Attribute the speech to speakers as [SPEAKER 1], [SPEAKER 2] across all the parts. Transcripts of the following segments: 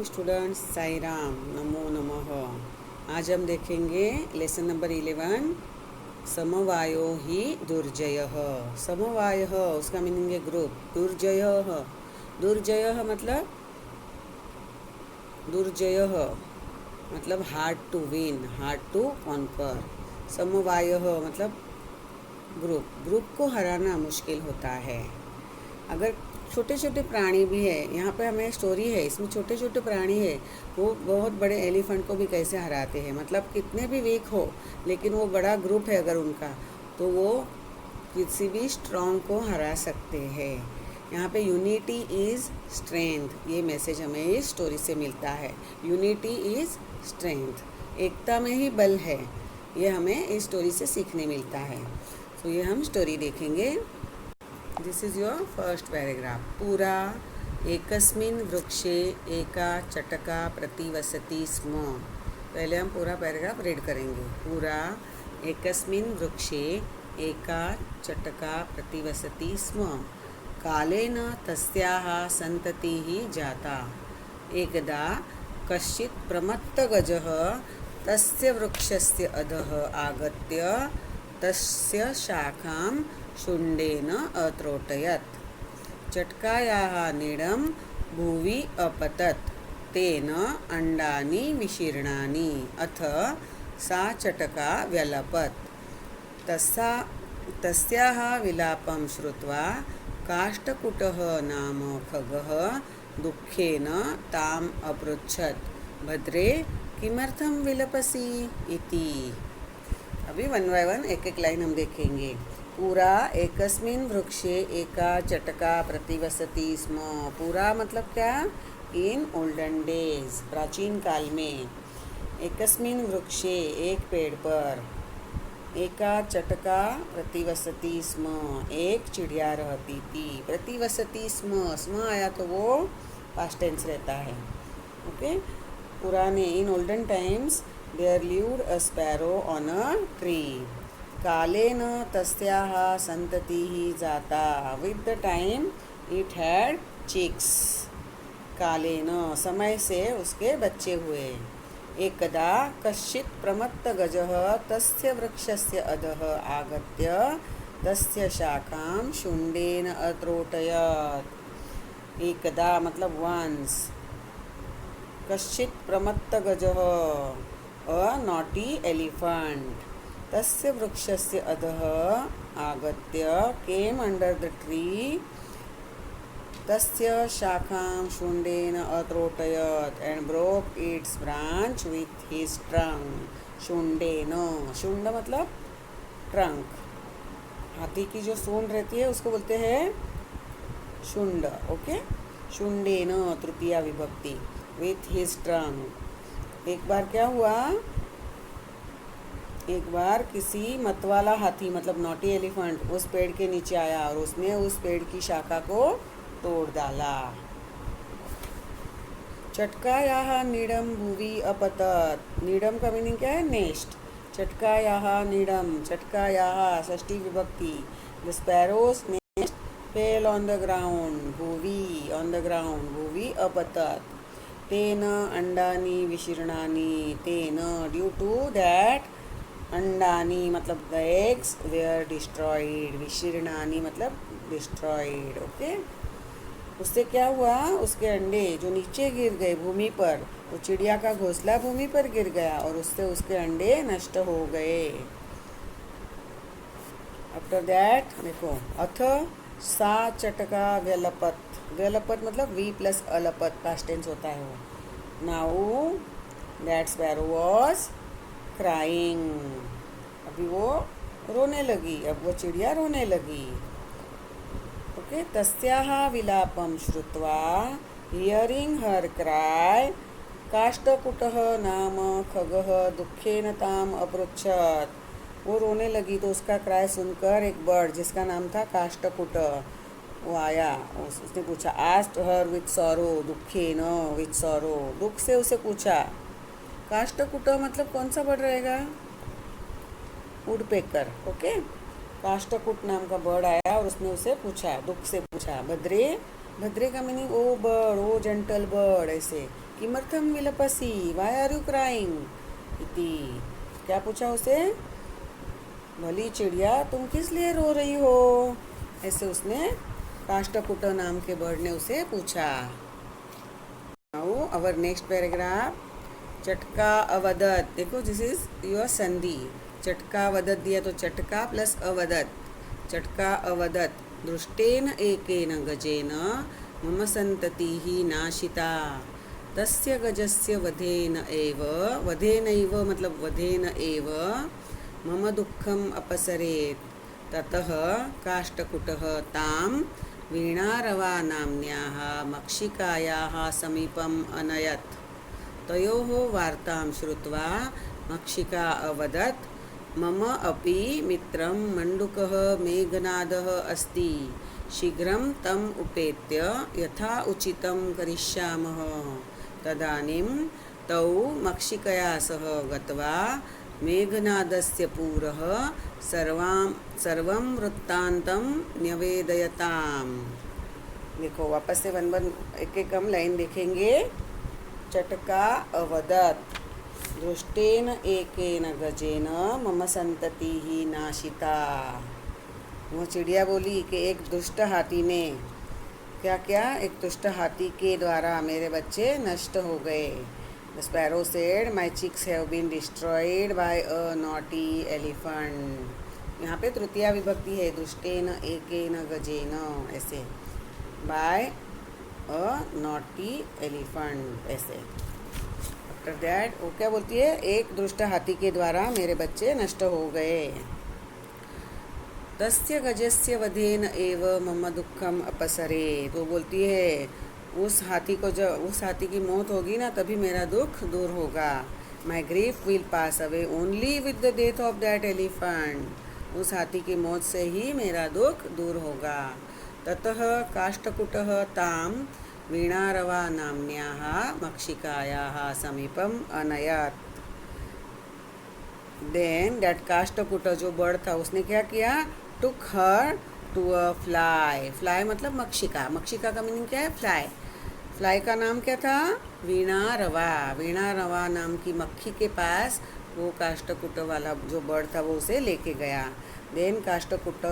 [SPEAKER 1] Morning students, Sai Ram, नमो नमः। आज हम देखेंगे लेसन नंबर 11, समवायो ही दुर्जयः। समवायः उसका मीनिंग है ग्रुप। दुर्जयः, दुर्जयः मतलब दुर्जयः मतलब hard to win, hard to conquer. समवायः मतलब ग्रुप, ग्रुप को हराना मुश्किल होता है। अगर छोटे छोटे प्राणी भी है, यहाँ पे हमें स्टोरी है, इसमें छोटे छोटे प्राणी है, वो बहुत बड़े एलिफेंट को भी कैसे हराते हैं। मतलब कितने भी वीक हो, लेकिन वो बड़ा ग्रुप है अगर उनका, तो वो किसी भी स्ट्रॉन्ग को हरा सकते हैं। यहाँ पे यूनिटी इज़ स्ट्रेंथ, ये मैसेज हमें इस स्टोरी से मिलता है। यूनिटी इज़ स्ट्रेंथ, एकता में ही बल है, ये हमें इस स्टोरी से सीखने मिलता है। तो ये हम स्टोरी देखेंगे। This is your first paragraph. पुरा एकस्मिन् वृक्षे एका चटका प्रतिवसति स्म। पहले हम पूरा पैराग्राफ रीड करेंगे। पुरा एकस्मिन् वृक्षे एका चटका प्रतिवसति स्म, कालेन तस्याः सन्ततिः जाता। एकदा कश्चित् प्रमत्तगजः तस्य वृक्षस्य अधः आगत्य तस्य शाखां शुण्डेन अत्रोटयत्। चटकायाः नीडं भुवि अपतत्, तेन अण्डानि विशीर्णानि, अथ सा चटका व्यलपत्। तस्याः विलापं श्रुत्वा काष्ठकुटः नाम खगः दुःखेन ताम् अपृच्छत्, भद्रे किमर्थं विलपसि इति। अभी वन बाय वन एक एक लाइन हम देखेंगे। पूरा एकस्मिन् वृक्षे एका चटका प्रतिवसति स्म। पूरा मतलब क्या? इन ओल्डन डेज, प्राचीन काल में। एकस्मिन् वृक्षे एक पेड़ पर, एका चटका प्रतिवसति स्म एक चिड़िया रहती थी। प्रतिवसति स्म, स्म आया तो वो पास्ट टेंस रहता है। ओके, पुराने, in olden times there lived a sparrow on a tree. कालेन तस्याः सन्ततिः जाता, with the time it had chicks. कालेन समय से उसके बच्चे हुए। एकदा कश्चित् प्रमत्तगजः तस्य वृक्षस्य अधः आगत्य तस्य शाखां शुण्डेन अत्रोटयत्। एकदा मतलब once, कश्चित् प्रमत्तगजः a naughty elephant, तस्य वृक्षस्य अधः आगत्य came under the tree, तस्य शाखां शुण्डेन अत्रोटयत् and broke its branch with his trunk. शुण्डेन, शुण्ड मतलब ट्रंक, हाथी की जो सूंड रहती है उसको बोलते हैं शुण्ड। ओके, शुण्डेन तृतीया विभक्ति, with his trunk। एक बार क्या हुआ, एक बार किसी मतवाला हाथी मतलब नॉटी एलिफेंट उस पेड़ के नीचे आया और उसने उस पेड़ की शाखा को तोड़ डाला। चटकायाः नीडम भुवि अपतत्। नीडम का मीनिंग क्या है? नेस्ट। चटकायाः नीडम, चटकायाः षष्ठी विभक्ति। The sparrows nest fell on the ground, भुवि ऑन द ग्राउंड, भुवि अपतत्। तेन अंडानी विशीर्णानि, तेन ड्यू टू दैट, अंडानी मतलब द एग्स वेयर डिस्ट्रॉयड, विशीर्णानि मतलब डिस्ट्रॉयड। ओके, उससे क्या हुआ, उसके अंडे जो नीचे गिर गए भूमि पर, वो चिड़िया का घोंसला भूमि पर गिर गया और उससे उसके अंडे नष्ट हो गए। आफ्टर दैट देखो, अथ सा चटका व्यलपत। व्यलपत मतलब वी प्लस अलपत, पास्ट टेंस होता है वो। Now that sparrow was crying, अभी वो रोने लगी, अब वो चिड़िया रोने लगी। ओके, तस्याः विलापं श्रुत्वा, हियरिंग हर क्राई, काष्ठकुटः नाम खगः दुःखेन ताम् अपृच्छत्। वो रोने लगी तो उसका क्राई सुनकर एक बर्ड जिसका नाम था काष्ठकुट वो आया, उसने पूछा। आस्क्ड हर विथ सॉरो, दुखे न विथ सॉरो, दुख से उसे पूछा। काष्ठकुट मतलब कौन सा बर्ड रहेगा? वुडपेकर। ओके, काष्ठकुट नाम का बर्ड आया और उसने उसे पूछा, दुख से पूछा, भद्रे, भद्रे का मीनिंग ओ बर्ड, ओ जेंटल बर्ड, ऐसे किमर्थम विलपसी, वाई आर यू क्राइंग इति। क्या पूछा उसे? भली चिड़िया तुम किस लिए रो रही हो, ऐसे उसने काष्ठकुट नाम के बर्ड ने उसे पूछा। नाउ अवर नेक्स्ट पैराग्राफ, चटका अवदत। देखो दिस इज योर संधि। चटका वदत दिया तो चटका प्लस अवदत, चटका अवदत। दृष्टेन एकेन गजेन मम संततिः नाशिता, तस्य गजस्य वधेन एव, वधेनैव मतलब वधेन एव मम दुःखम् अपसरेत्। ततः काष्ठकुटः तां वीणारवा नाम्न्याः मक्षिकायाः समीपम् अनयत्। तयोः वार्तां श्रुत्वा मक्षिका अवदत्, मम अपि मित्रं मण्डुकः मेघनादः अस्ति, शीघ्रं तम् उपेत्य यथा उचितं करिष्यामः। तदानीं तौ मक्षिकया सह गत्वा मेघनादस्य पुरः सर्वं वृत्तान्तं न्यवेदयताम्। देखो वापस से वन एक एक हम लाइन देखेंगे। चटका अवदत्, दृष्टेन एकेन गजेन मम संततिः नाशिता। वो चिड़िया बोली कि एक दुष्ट हाथी ने क्या क्या, एक दुष्ट हाथी के द्वारा मेरे बच्चे नष्ट हो गए। The sparrow said my chicks have been destroyed by a naughty elephant. यहाँ पे तृतीया विभक्ति है, दुष्टेन एकेन गजेन, ऐसे बाय अ नॉटी एलिफेंट ऐसे। आफ्टर दैट वो क्या बोलती है, एक दुष्ट हाथी के द्वारा मेरे बच्चे नष्ट हो गए। तस्य गजस्य वधेन एव मम दुःखम अपसरे। तो बोलती है उस हाथी को, जब उस हाथी की मौत होगी ना तभी मेरा दुख दूर होगा। My grief will pass away only with the death of that elephant. उस हाथी की मौत से ही मेरा दुख दूर होगा। ततः काष्ठकुटः तां वीणारवा नाम्न्याः मक्षिकायाः समीपम अनयत्। देन दैट काष्ठकुट जो बर्ड था उसने क्या किया, took her to a fly. Fly मतलब मक्षिका, मक्षिका का मीनिंग क्या है, फ्लाई। फ्लाई का नाम क्या था, वीणारवा। वीणारवा नाम की मक्खी के पास वो काष्ठकुट वाला जो बर्ड था वो उसे लेके गया। Then Kashthakut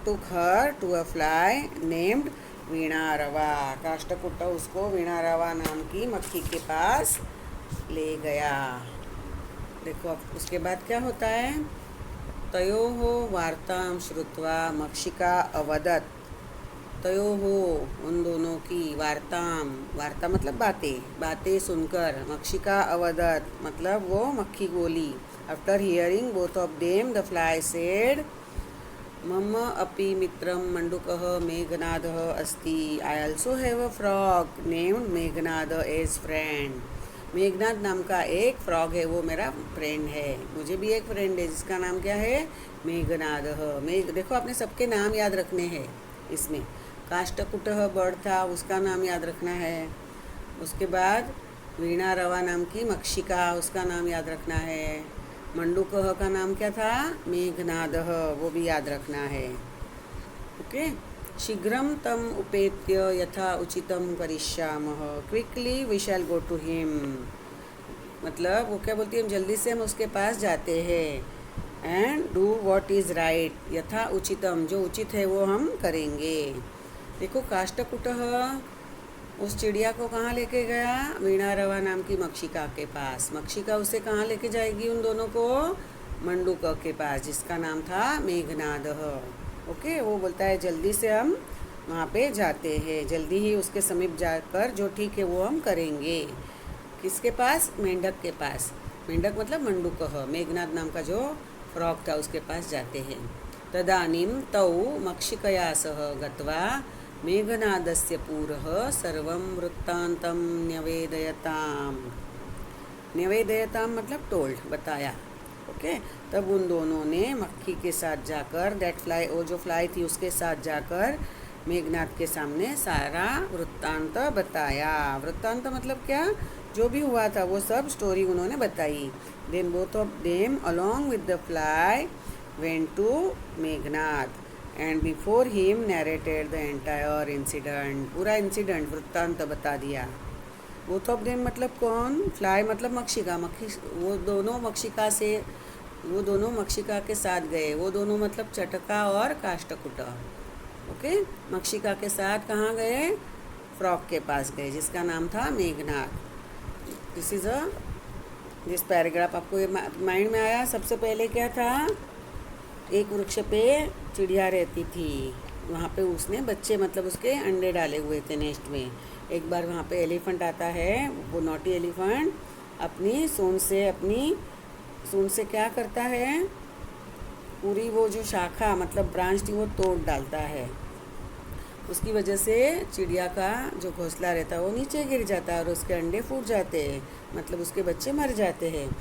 [SPEAKER 1] took her to a fly named Veenarava. Kashthakut उसको वीणारवा नाम की मक्खी के पास ले गया। देखो अब उसके बाद क्या होता है, तयोः वार्तां श्रुत्वा मक्षिका अवदत्। तयोः उन दोनों की, वार्ता मतलब बातें सुनकर, मक्षिका अवदत् मतलब वो मक्खी बोली। After hearing both of them the fly said, मम अपि मित्रं मण्डुकः मेघनादः अस्ति। I also have a frog named Meghnad as friend. Meghnad नाम का एक फ्रॉग है, वो मेरा फ्रेंड है। मुझे भी एक फ्रेंड है जिसका नाम क्या है, मेघनाद। देखो आपने सबके नाम याद रखने हैं इसमें। काष्ठकुटः बर्ड था, उसका नाम याद रखना है। उसके बाद वीणारवा नाम की मक्षिका, उसका नाम याद रखना है। मंडूकः का नाम क्या था, मेघनादः, वो भी याद रखना है। ओके। शीघ्रम तम उपेत्य यथा उचितम करिष्यामः। Quickly we shall go to him. मतलब वो क्या बोलती है, हम जल्दी से हम उसके पास जाते हैं। And do what is right, यथा उचितम, जो उचित है वो हम करेंगे। देखो काष्ठकुटः उस चिड़िया को कहाँ लेके गया, वीणारवा नाम की मक्षिका के पास। मक्षिका उसे कहाँ लेके जाएगी, उन दोनों को मंडूक के पास जिसका नाम था मेघनादः। ओके। वो बोलता है जल्दी से हम वहाँ पे जाते हैं, जल्दी ही उसके समीप जाकर जो ठीक है वो हम करेंगे। किसके पास, मेंढक के पास। मेंढक मतलब मंडूकः, मेघनाद नाम का जो फ्रॉग था उसके पास जाते हैं। तदानीं तौ मक्षिकया सह गत्वा मेघनादस्य पुरः सर्वं वृत्तान्तं न्यवेदयताम्। न्यवेदयताम् मतलब टोल्ड, बताया। ओके। तब उन दोनों ने मक्खी के साथ जाकर, दैट फ्लाई, वो जो फ्लाई थी उसके साथ जाकर मेघनाद के सामने सारा वृत्तांत बताया। वृत्तांत मतलब क्या, जो भी हुआ था वो सब स्टोरी उन्होंने बताई। Then both of them along with the fly went to Meghnad and before him narrated the entire incident, पूरा इंसिडेंट वृत्तांत बता दिया। बोथ ऑफ देम मतलब कौन, फ्लाई मतलब मक्षिका, वो दोनों मक्षिका के साथ गए। वो दोनों मतलब चटका और काष्ठकुट। ओके, मक्षिका के साथ कहाँ गए, फ्रॉग के पास गए जिसका नाम था Meghnad. This is this paragraph आपको ये माइंड में आया। सबसे पहले क्या था, एक वृक्ष पे चिड़िया रहती थी, वहाँ पे उसने बच्चे मतलब उसके अंडे डाले हुए थे नेस्ट में। एक बार वहाँ पे एलिफेंट आता है, वो नॉटी एलिफेंट अपनी सूंड से क्या करता है, पूरी वो जो शाखा मतलब ब्रांच थी वो तोड़ डालता है। उसकी वजह से चिड़िया का जो घोंसला रहता है वो नीचे गिर जाता है और उसके अंडे फूट जाते हैं, मतलब उसके बच्चे मर जाते हैं।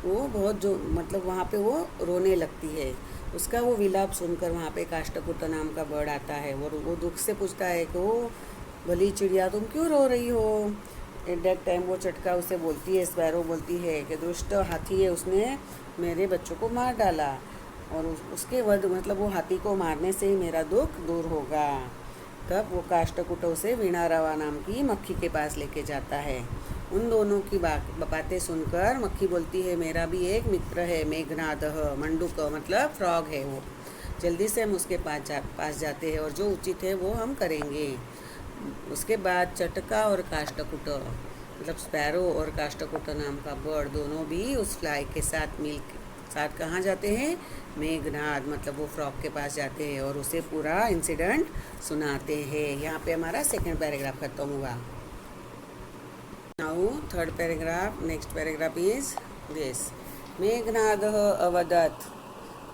[SPEAKER 1] वो बहुत जो मतलब वहाँ पे वो रोने लगती है। उसका वो विलाप सुनकर वहाँ पे काष्ठकुट नाम का बर्ड आता है और वो दुख से पूछता है कि वो भली चिड़िया तुम क्यों रो रही हो। एट दैट टाइम वो चटका उसे बोलती है, स्पैरो बोलती है कि दुष्ट हाथी है, उसने मेरे बच्चों को मार डाला और उसके वध मतलब वो हाथी को मारने से ही मेरा दुख दूर होगा। तब वो काष्ठकुट उसे वीणा रवा नाम की मक्खी के पास लेके जाता है। उन दोनों की बातें सुनकर मक्खी बोलती है मेरा भी एक मित्र है मेघनादह, मंडूक मतलब फ्रॉग है वो, जल्दी से हम उसके पास जाते हैं और जो उचित है वो हम करेंगे। उसके बाद चटका और काष्ठकुट मतलब स्पैरो और काष्ठकुट नाम का बर्ड दोनों भी उस फ्लाई के साथ कहाँ जाते हैं, मेघनाद मतलब वो फ्रॉग के पास जाते हैं और उसे पूरा इंसिडेंट सुनाते हैं। यहाँ पे हमारा सेकंड पैराग्राफ खत्म हुआ। Now third paragraph, next paragraph is this, Meghnad अवदत,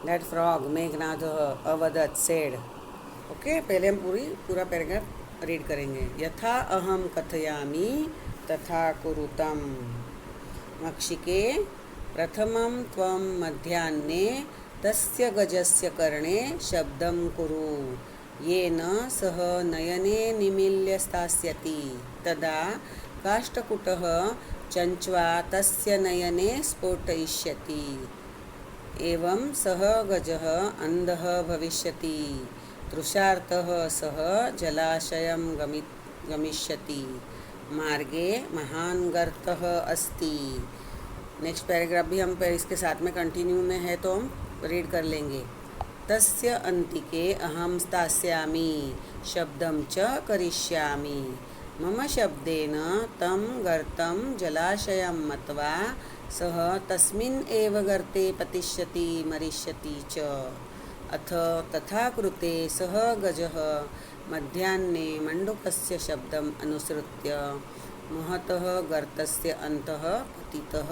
[SPEAKER 1] दैट फ्रॉग मेघनाद अवदत सेड। ओके, पहले हम पूरा पैराग्राफ रीड करेंगे। यथा अहम कथयामि तथा कुरुतम, मक्षिके प्रथमं त्वं मध्याह्ने तस्य गजस्य कर्णे शब्दं कुरु, येन सः नयने निमील्य स्थास्यति, तदा काष्ठकुटः चञ्च्वा तस्य नयने स्फोटयिष्यति, एवं सः गजः अन्धः भविष्यति, तृषार्तः सः जलाशयं गमिष्यति, मार्गे महान् गर्तः अस्ति। नेक्स्ट पैराग्राफ भी हम इसके साथ में कंटिन्यू में है तो हम रीड कर लेंगे। तस्य अन्तिके अहं स्थास्यामि शब्दं च करिष्यामि, मम शब्देन तं गर्तं जलाशयं मत्वा सः तस्मिन् एव गर्ते पतिष्यति मरिष्यति च। अथ तथा कृते सः गजः मध्याह्ने मण्डूकस्य शब्दम् अनुसृत्य महतः गर्तस्य अन्तः पतितः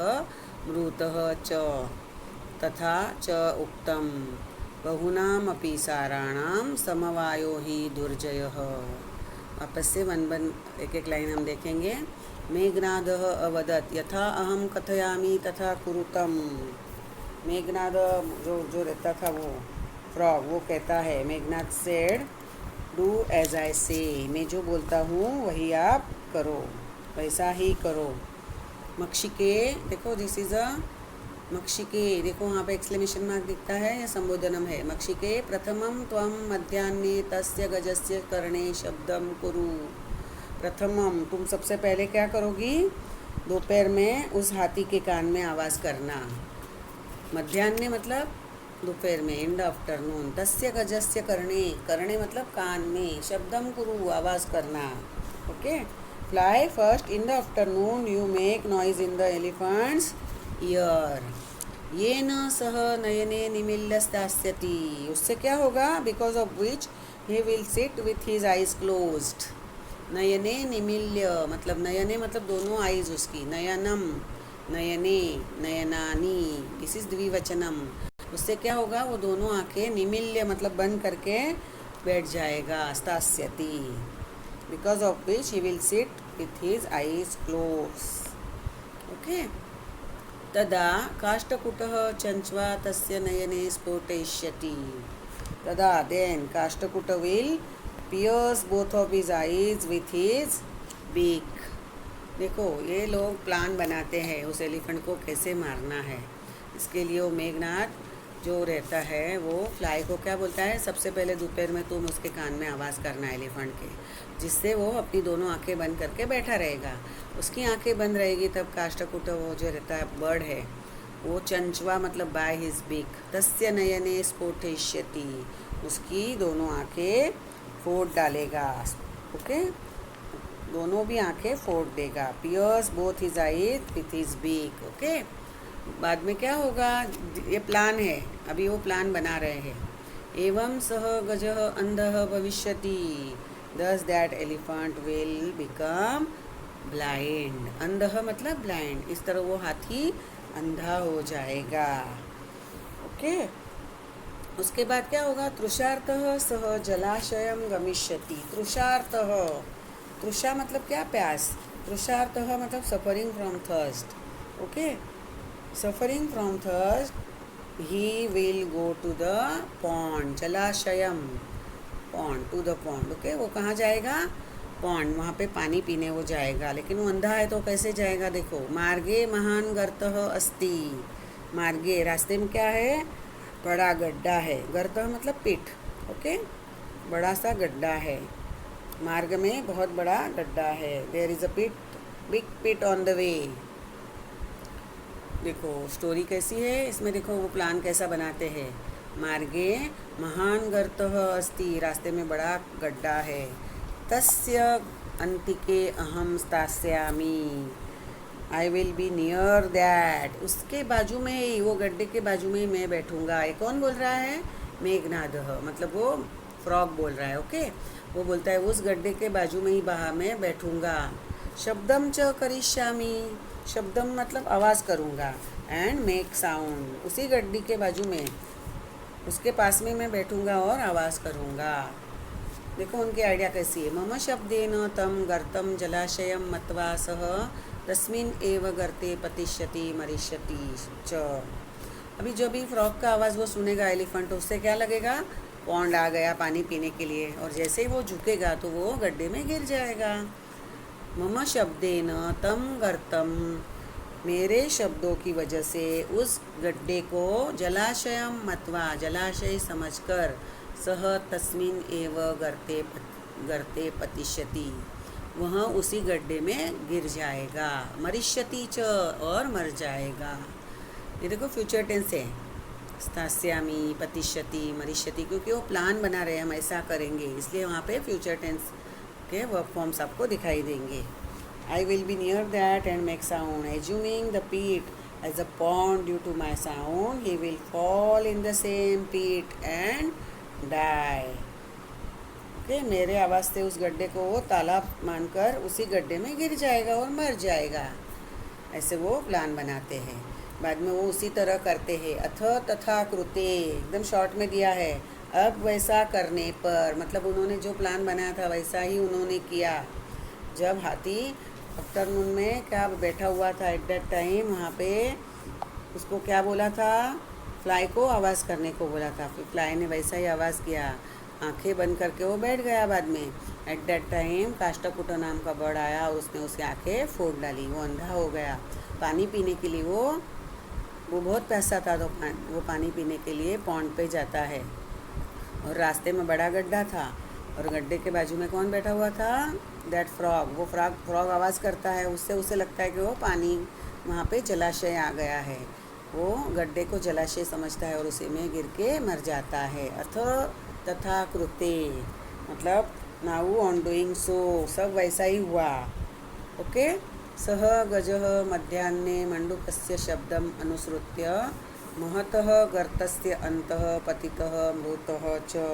[SPEAKER 1] मृतः च। तथा च उक्तं बहूनामपि साराणां समवायो हि दुर्जयः। वापस से एक एक लाइन हम देखेंगे। मेघनादः अवदत् यथा अहं कथयामि तथा कुरुतम। मेघनाद जो रहता था वो फ्रॉग, वो कहता है, Meghnad said do as I say, मैं जो बोलता हूँ वही आप करो, वैसा ही करो। मक्षिके, देखो दिस इज़ अ मक्षिके, देखो वहाँ पे एक्सक्लेमेशन मार्क दिखता है, यह संबोधनम है। मक्षिके प्रथमं त्वं मध्याह्ने तस्य गजस्य कर्णे शब्दम कुरु। प्रथमम, तुम सबसे पहले क्या करोगी, दोपहर में उस हाथी के कान में आवाज़ करना। मध्याह्ने मतलब दोपहर में, इन द आफ्टरनून। तस्य गजस्य कर्णे, कर्णे मतलब कान में, शब्दम कुरु आवाज़ करना। Okay, fly first in the afternoon, you make noise in the elephant's ear. ये न सह नयने निमील्य स्थास्यति, उससे क्या होगा, because of which he will sit with his eyes closed. नयने निमील्य मतलब, नयने मतलब दोनों आइज उसकी, नयनम नयने नयनानी, दिस इज द्विवचनम। उससे क्या होगा, वो दोनों आंखें निमील्य मतलब बंद करके बैठ जाएगा, स्थास्यति, because of which he will sit with his eyes close. Okay, तदा काष्ठकुटः चञ्च्वा तस्य नयने स्फोटयिष्यति। तदा then Kashthakut will pierce both of his eyes with his beak। देखो ये लोग प्लान बनाते हैं उस एलिफेंट को कैसे मारना है। इसके लिए वो मेघनाद जो रहता है वो फ्लाई को क्या बोलता है, सबसे पहले दोपहर में तुम उसके कान में आवाज़ करना एलिफेंट के, जिससे वो अपनी दोनों आंखें बंद करके बैठा रहेगा। उसकी आंखें बंद रहेगी तब काष्ठकुट वो जो रहता है बर्ड है वो चंचवा मतलब बाय हिज बिक तस्य नयने स्फोटिष्यति, उसकी दोनों आंखें फोड़ डालेगा। ओके, दोनों भी आंखें फोड़ देगा। Pierce both his eyes with his beak. Okay, बाद में क्या होगा, ये प्लान है, अभी वो प्लान बना रहे हैं। एवं सह गजः अंधः भविष्यति, thus that elephant will become blind. अंधः मतलब ब्लाइंड, इस तरह वो हाथी अंधा हो जाएगा। ओके, उसके बाद क्या होगा, तृषार्तः सह जलाशयम गमिष्यति। तृषार्तः, तृषा मतलब क्या, प्यास। तृषार्तः मतलब suffering from thirst. Okay, suffering from thirst he will go to the pond, जलाशयम pond, to the pond. Okay, वो कहाँ जाएगा, पॉन्ड, वहाँ पे पानी पीने वो जाएगा। लेकिन वो अंधा है तो कैसे जाएगा, देखो, मार्गे महान गर्तः अस्ति। मार्गे रास्ते में क्या है, बड़ा गड्ढा है। गर्तः मतलब पिट। ओके, बड़ा सा गड्ढा है, मार्ग में बहुत बड़ा गड्ढा है। There is a pit, big pit on the way. देखो स्टोरी कैसी है इसमें, देखो वो प्लान कैसा बनाते हैं। मार्गे महान गर्तः अस्ति, रास्ते में बड़ा गड्ढा है। तस्य अंतिके अहम स्थास्यामि, I will be near that, उसके बाजू में ही, वो गड्ढे के बाजू में ही मैं बैठूंगा। ये कौन बोल रहा है, मेघनादः, मतलब वो फ्रॉग बोल रहा है। ओके, वो बोलता है उस गड्ढे के बाजू में ही बहा मैं बैठूंगा। शब्दम च करिष्यामि, शब्दम मतलब आवाज़ करूँगा, एंड मेक साउंड, उसी गड्ढे के बाजू में, उसके पास में मैं बैठूंगा और आवाज़ करूँगा। देखो उनकी आइडिया कैसी है। मम शब्देन तम गर्तम जलाशयम मत्वा सह तस्मिन् एव गर्ते पतिष्यति मरिष्यति च। अभी जो भी फ्रॉग का आवाज़ वो सुनेगा एलिफेंट, उससे क्या लगेगा, पॉन्ड आ गया पानी पीने के लिए, और जैसे ही वो झुकेगा तो वो गड्ढे में गिर जाएगा। मम शब्देन तम गर्तम, मेरे शब्दों की वजह से उस गड्ढे को, जलाशयम मत्वा जलाशय समझकर, सह तस्मिन् एव गर्ते पतिष्यति, वह उसी गड्ढे में गिर जाएगा। मरिष्यति च, और मर जाएगा। ये देखो फ्यूचर टेंस है, स्थास्यामि, पतिष्यति, मरिष्यति, क्योंकि वो प्लान बना रहे हैं हम ऐसा करेंगे, इसलिए वहाँ पे फ्यूचर टेंस के वर्क फॉर्म्स आपको दिखाई देंगे। I will be near that and make sound, assuming the pit as a pond due to my sound, he will fall in the same pit and die. Okay, मेरे आवाज़ से उस गड्ढे को वो तालाब मानकर उसी गड्ढे में गिर जाएगा और मर जाएगा। ऐसे वो प्लान बनाते हैं, बाद में वो उसी तरह करते हैं। अथ तथा कृते, एकदम शॉर्ट में दिया है। अब वैसा करने पर, मतलब उन्होंने जो प्लान बनाया था वैसा ही उन्होंने किया। जब हाथी आफ्टरनून में क्या बैठा हुआ था एट दैट टाइम, वहाँ पे उसको क्या बोला था, फ्लाई को आवाज़ करने को बोला था, फिर फ्लाई ने वैसा ही आवाज़ किया, आंखें बंद करके वो बैठ गया। बाद में एट दैट टाइम काष्ठकुट नाम का बर्ड आया और उसने उसकी आंखें फोड़ डाली, वो अंधा हो गया। पानी पीने के लिए वो बहुत प्यासा था, तो वो पानी पीने के लिए पॉन्ड पे जाता है, और रास्ते में बड़ा गड्ढा था, और गड्ढे के बाजू में कौन बैठा हुआ था, दैट फ्रॉग। वो फ्रॉग आवाज़ करता है, उससे उसे लगता है कि वो पानी, वहाँ पे जलाशय आ गया है। वो गड्ढे को जलाशय समझता है और उसी में गिर के मर जाता है। अथ तथा कृते मतलब नाउ ऑन डूइंग सो, सब वैसा ही हुआ। ओके, सह गजः मध्याह्ने मंडूकस्य शब्दम अनुसृत्य महतः गर्तस्य अन्तः पतितः मृतः च।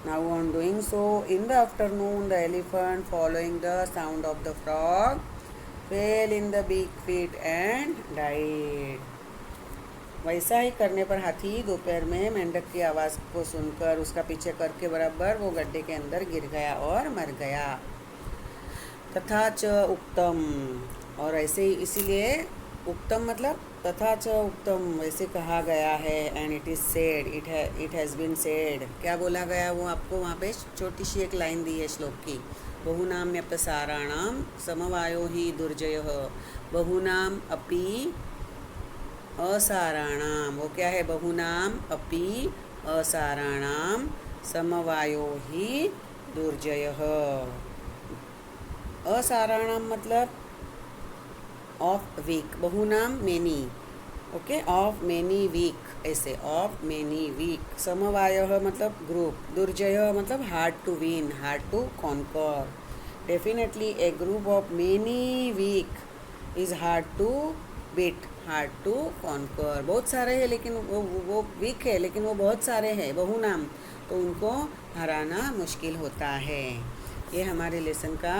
[SPEAKER 1] Now on doing so, in the afternoon, the elephant, following the sound of the frog, fell in the big pit and died. वैसा ही करने पर हाथी दोपहर में मेंढक की आवाज़ को सुनकर उसका पीछे करके बराबर वो गड्ढे के अंदर गिर गया और मर गया। तथा च उक्तम, और ऐसे ही इसीलिए उक्तम मतलब तथा च उत्तम, वैसे कहा गया है। And it is said, it has been said, क्या बोला गया वो आपको वहाँ पे छोटी सी एक लाइन दी है श्लोक की। बहुनाम्यपसाराणाम समवायो ही दुर्जयः, बहुनाम अपि असाराणाम, वो क्या है? बहुनाम अपि असाराणाम समवायो ही दुर्जयः। असाराणाम मतलब ऑफ वीक, बहुनाम many, okay, of many weak, ऐसे ऑफ मेनी वीक। समवायः मतलब ग्रुप, दुर्जय मतलब hard to win, hard to conquer. Definitely a group of many weak is hard to beat, hard to conquer. बहुत सारे हैं लेकिन वो वीक है, लेकिन वो बहुत सारे हैं बहुनाम, तो उनको हराना मुश्किल होता है। ये हमारे लेसन का,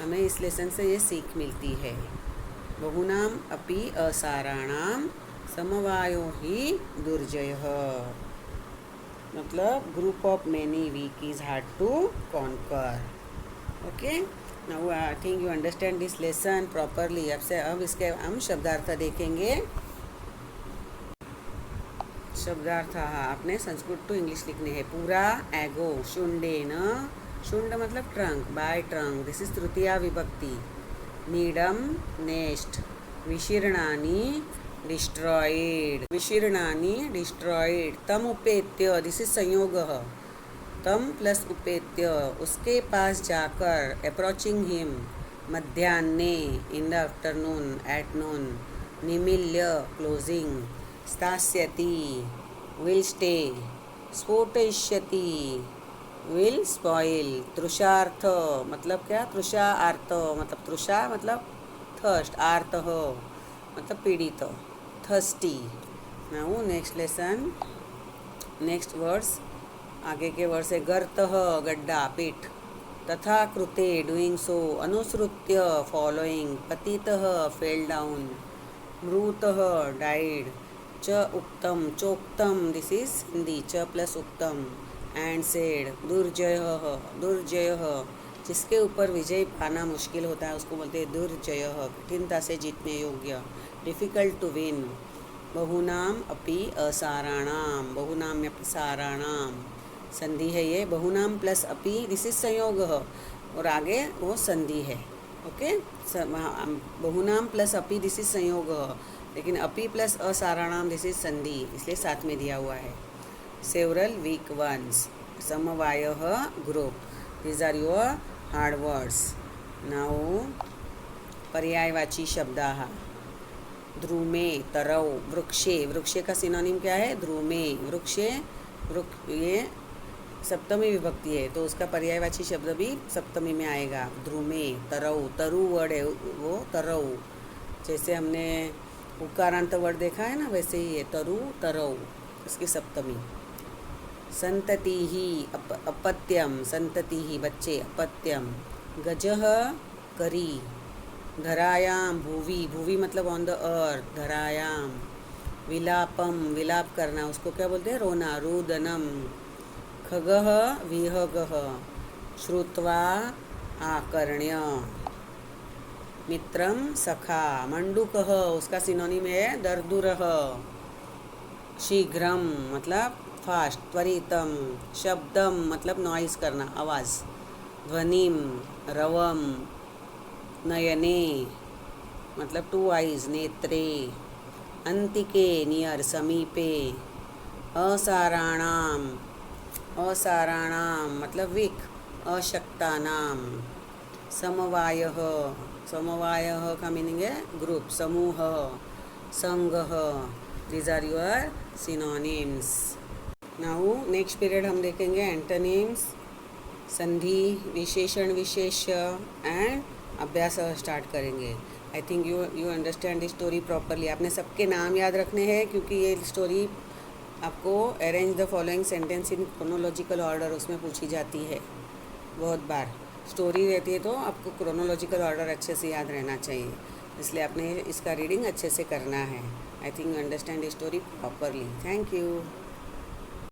[SPEAKER 1] हमें इस लेसन से ये सीख मिलती है। बहुनाम अपि असाराणाम समवायो ही दुर्जयः, मतलब group of many weak is hard to conquer. Okay, now I think you understand this lesson properly. अब इसके हम शब्दार्थ देखेंगे। शब्दार्थ, हाँ, आपने संस्कृत टू इंग्लिश लिखने हैं। पूरा एगो शुंडेन, शुंड मतलब trunk, by trunk, this is तृतीया विभक्ति। नीडम नेस्ट, विशीर्णानि डिस्ट्रॉयड, विशीर्णानि डिस्ट्रॉयड। तम उपेत्य, दिस इज संयोगः, तम प्लस उपेत्य, उसके पास जाकर, अप्रोचिंग हिम, मध्याह्ने in the afternoon, at noon, निमील्य क्लोजिंग, स्थास्यति विल स्टे, स्फोटयिष्यति विल स्पॉइल। तृषार्थ मतलब क्या? तृषा आर्त मतलब, तृषा मतलब थर्स्ट, आर्त मतलब पीड़ित, thirsty. Now next lesson, next words, आगे के वर्ड्स है गर्तः गड्ढा, पिट, तथा कृते डूइंग सो, अनुसृत्य फॉलोइंग, पतितः फेल डाउन, मृतः डाइड, च उक्तम चोक्तम, दिस इज हिंदी, च प्लस उक्तम, एंड सेड दुर्जयः, दुर्जयः जिसके ऊपर विजय पाना मुश्किल होता है उसको बोलते हैं दुर्जयः, कठिनता से जीतने योग्य, डिफ़िकल्ट टू विन। बहुनाम अपि असाराणाम, बहुनाम अपि साराणाम, संधि है ये, बहुनाम प्लस अपि दिस इज संयोग, और आगे वो संधि है। ओके, बहुनाम प्लस अपि दिस इज संयोग, लेकिन अपि प्लस असाराणाम दिस इज संधि, इसलिए साथ में दिया हुआ है। सेवरल वीक वंस, समवायः group, these are your hard words. Now पर्यायवाची शब्दाः, ध्रुमे तरौ, वृक्षे, वृक्षे का सिनोनिम क्या है? ध्रुमे, वृक्षे, ये सप्तमी विभक्ति है तो उसका पर्यायवाची शब्द भी सप्तमी में आएगा। ध्रुमे तरौ, तरु वर्ड है वो, तरौ, जैसे हमने उकारांत वर्ड देखा है ना, वैसे ही है तरु, तरौ, इसकी सप्तमी। संतति ही अपत्यम, संतति ही बच्चे, अपत्यम। गजः करी, धरायाम भुवि, भुवि मतलब ऑन द अर्थ, धरायाम। विलापम, विलाप करना, उसको क्या बोलते हैं? रोना, रुदनम। खगः विहगः, श्रुत्वा आकर्ण्य। मित्रम सखा, मंडूकः उसका सिनोनिम है दर्दुरः। शीघ्रम मतलब फास्ट, त्वरितम। शब्दम मतलब नॉइस करना, आवाज़। ध्वनिम, रवम। नयने मतलब टू आइज, नेत्रे। अंतिके नियर, समीपे। असाराणाम, असाराणाम मतलब वीक, अशक्तानाम। समवायः, समवायः का मीनिंग है ग्रुप, समूह, संघः, these are your synonyms. Now next period हम देखेंगे एंटोनिम्स, संधि, विशेषण, विशेष्य एंड अभ्यास स्टार्ट करेंगे। आई think you understand the story properly. आपने सबके नाम याद रखने हैं क्योंकि ये स्टोरी आपको arrange the following sentence in chronological order उसमें पूछी जाती है। बहुत बार स्टोरी रहती है तो आपको क्रोनोलॉजिकल ऑर्डर अच्छे से याद रहना चाहिए, इसलिए आपने इसका रीडिंग अच्छे से करना है। आई think you understand the story properly. Thank you.